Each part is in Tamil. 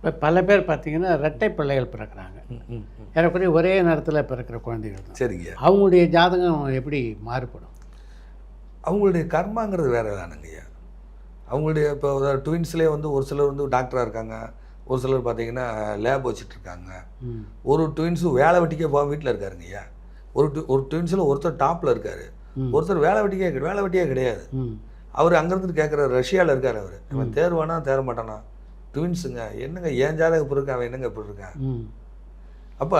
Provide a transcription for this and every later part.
இப்போ பல பேர் பார்த்தீங்கன்னா ரெட்டை பிள்ளைகள் பிறக்கிறாங்க. ஏறக்குறைய ஒரே நேரத்தில் பிறக்கிற குழந்தைகள் தான். சரிங்க. அவங்களுடைய ஜாதகம் எப்படி மாறுபடும்? அவங்களுடைய கர்மாங்கிறது வேறு தானுங்கய்யா. அவங்களுடைய இப்போ ட்வின்ஸ்லேயே வந்து ஒரு சிலர் வந்து டாக்டராக இருக்காங்க, ஒரு சிலர் பார்த்தீங்கன்னா லேப் வச்சுட்ருக்காங்க. ஒரு ட்வின்ஸு வேலை வெட்டிக்கே போக வீட்டில் இருக்காருங்கய்யா. ஒரு ட்வின்ஸில் ஒருத்தர் டாப்பில் இருக்கார், ஒருத்தர் வேலை வெட்டியே கிடையாது. அவர் அங்கேருந்து கேட்குறாரு, ரஷ்யாவில் இருக்கார் அவர். அவன் தேர்வானா தேர மாட்டானா? ட்வின்ஸுங்க என்னங்க ஏன் ஜாதகம் இப்படி இருக்கா, அவன் என்னங்க இப்படி இருக்கான்? அப்போ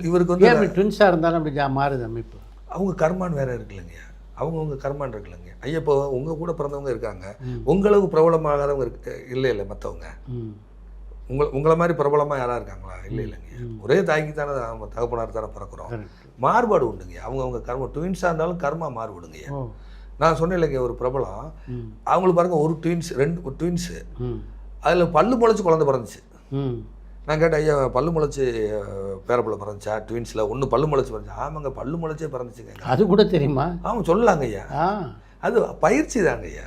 இவருக்கு வந்து ட்வின்ஸாக இருந்தாலும் அப்படி மாறுது அமைப்பு. அவங்க கர்மான் வேறு இருக்குல்லங்கய்யா, அவங்கவுங்க கர்மான் இருக்குல்லங்க. ஐயா இப்போ உங்கள் கூட பிறந்தவங்க இருக்காங்க, உங்களுக்கு பிரபலமாகாதவங்க இல்லை மற்றவங்க. உங்களை மாதிரி பிரபலமாக யாராக இருக்காங்களா? இல்லைங்க. ஒரே தாய்க்கு தானே நம்ம தகப்பனார் தானே பிறக்கிறோம். மாறுபாடு உண்டுங்க. அவங்கவுங்க கர்மா ட்வின்ஸாக இருந்தாலும் கர்மா மாறுபடுங்கய்யா. நான் சொன்னேன் இல்லைங்க, ஒரு பிரபலம் அவங்களுக்கு பாருங்க, ஒரு ட்வின்ஸு அதில் பல்லு முளைச்சி குழந்தை பிறந்துச்சு. நான் கேட்டேன், ஐயா பல்லு முளைச்சி பேரப்பிள்ளை பிறந்துச்சா? ட்வின்ஸில் ஒன்று பல்லு முளைச்சி பிறந்துச்சு. ஆமாங்க, பல்லு முளைச்சே பிறந்துச்சுங்க. அது கூட தெரியுமா? ஆமாம், சொல்லலாங்க ஐயா. அது பயிற்சி தாங்க ஐயா.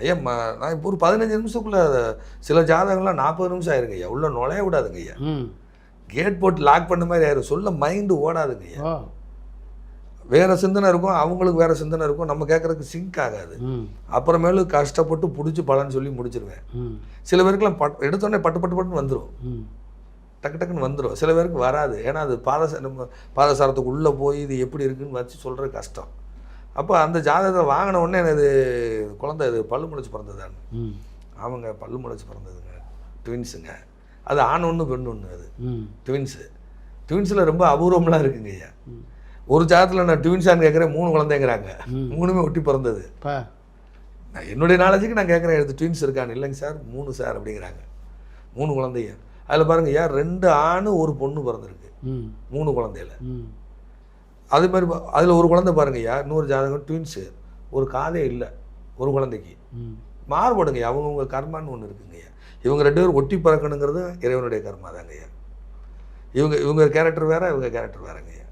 ஐயா நான் இப்போ ஒரு 15 நிமிஷத்துக்குள்ளே சில ஜாதகங்கள்லாம் 40 நிமிஷம் ஆயிருங்க ஐயா. உள்ள நுழைய விடாதுங்க ஐயா. கேட் போட்டு லாக் பண்ண மாதிரி ஆயிரும். சொல்ல மைண்டு ஓடாதுங்க ஐயா. வேறு சிந்தனை இருக்கும், அவங்களுக்கு வேறு சிந்தனை இருக்கும், நம்ம கேட்குறதுக்கு சிங்க் ஆகாது. அப்புறமேலும் கஷ்டப்பட்டு பிடிச்சி பலன்னு சொல்லி முடிச்சிருவேன். சில பேருக்குலாம் எடுத்தோடனே பட்டுன்னு வந்துடும், டக்குன்னு வந்துடும். சில பேருக்கு வராது, ஏன்னா அது பாதசாரத்துக்கு உள்ளே போய் இது எப்படி இருக்குன்னு வச்சு சொல்கிறது கஷ்டம். அப்போ அந்த ஜாதகத்தை வாங்கின உடனே எனக்கு குழந்தை இது பல்லு முளைச்சி பிறந்ததான்னு. அவங்க பல்லு முளைச்சி பிறந்ததுங்க, ட்வின்ஸுங்க. அது ஆண் ஒன்று பெண் ஒன்று. அது ட்வின்ஸில் ரொம்ப அபூர்வம்லாம் இருக்குங்க ஐயா. ஒரு ஜாதகத்தில் நான் ட்வின்ஸான்னு கேட்குறேன், 3 குழந்தைங்கிறாங்க. 3மே ஒட்டி பிறந்தது. நான் என்னுடைய நாலேஜுக்கு நான் கேட்குறேன், எடுத்து ட்வின்ஸ் இருக்கான்னு. இல்லைங்க சார், 3 சார் அப்படிங்கிறாங்க. 3 குழந்தைங்க. அதில் பாருங்கள் ஐயா, 2 ஆண் 1 பொண்ணு பிறந்திருக்கு 3 குழந்தையில. அதே மாதிரி அதில் ஒரு குழந்தை பாருங்க ஐயா, இன்னொரு ஜாதகம் ட்வின்ஸு, ஒரு காதே இல்லை ஒரு குழந்தைக்கு. மாறுபடுங்க ஐயா, அவங்கவுங்க கர்மான்னு ஒன்று இருக்குங்க ஐயா. இவங்க 2 பேரும் ஒட்டி பிறக்கணுங்கிறது இறைவனுடைய கர்மா தாங்க ஐயா. இவங்க கேரக்டர் வேறு, இவங்க கேரக்டர் வேறுங்க ஐயா.